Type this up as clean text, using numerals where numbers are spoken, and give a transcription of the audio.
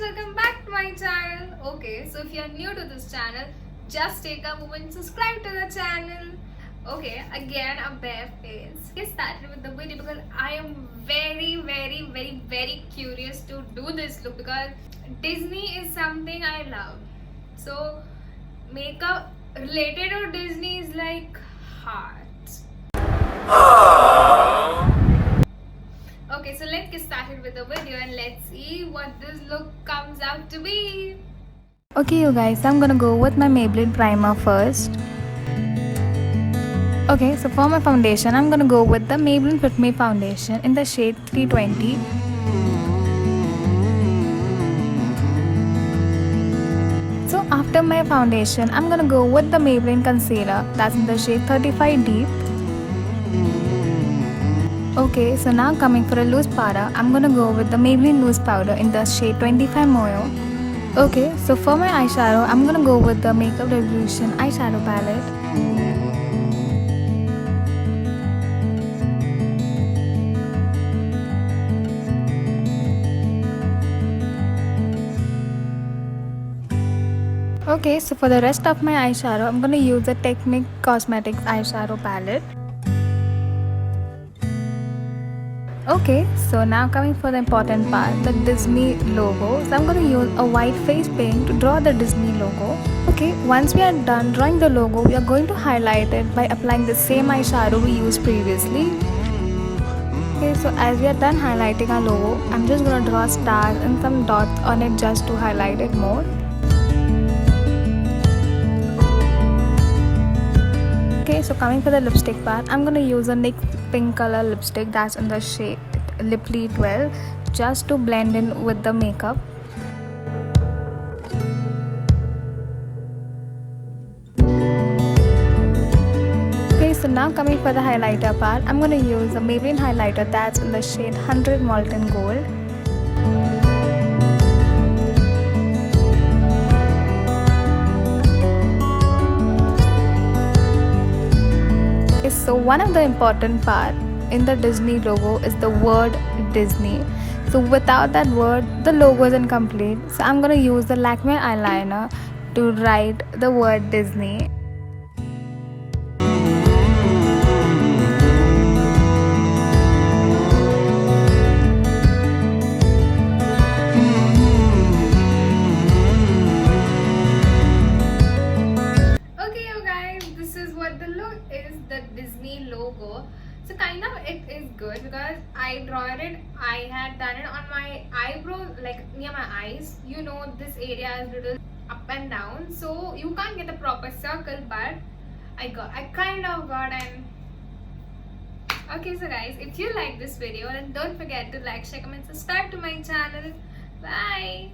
welcome back to my channel. Okay, so if you are new to this channel, just take a moment, subscribe to the channel. Okay, again a bare face. Get started with the video because I am very curious to do this look because Disney is something I love. So makeup related to Disney is like heart. Okay, so let's get started with the video and let's see what this look comes out to be. Okay you guys, I'm gonna go with my Maybelline primer first. Okay, so for my foundation, I'm gonna go with the Maybelline Fit Me foundation in the shade 320. So after my foundation, I'm gonna go with the Maybelline concealer that's in the shade 35 Deep. Okay, so now coming for a loose powder, I'm gonna go with the Maybelline loose powder in the shade 25 Moyo. Okay, so for my eyeshadow, I'm gonna go with the Makeup Revolution eyeshadow palette. Okay, so for the rest of my eyeshadow, I'm gonna use the Technique Cosmetics eyeshadow palette. Okay, so now coming for the important part, the Disney logo. So I'm going to use a white face paint to draw the Disney logo. Okay, once we are done drawing the logo, we are going to highlight it by applying the same eyeshadow we used previously. Okay, so as we are done highlighting our logo, I'm just going to draw stars and some dots on it just to highlight it more. Okay, so coming for the lipstick part, I'm going to use a NYX pink color lipstick that's in the shade Lipply 12 just to blend in with the makeup. Okay, so now coming for the highlighter part, I'm going to use a Maybelline highlighter that's in the shade 100 Molten Gold. So one of the important part in the Disney logo is the word Disney. So without that word, the logo isn't complete. So I'm gonna use the Lakme eyeliner to write the word Disney. The look is the Disney logo. So kind of it is good because I drawn it, I had done it on my eyebrow, like near my eyes. You know this area is little up and down, so you can't get a proper circle, but I kind of got an. Okay, so guys, if you like this video, then don't forget to like, share, comment, subscribe to my channel. Bye.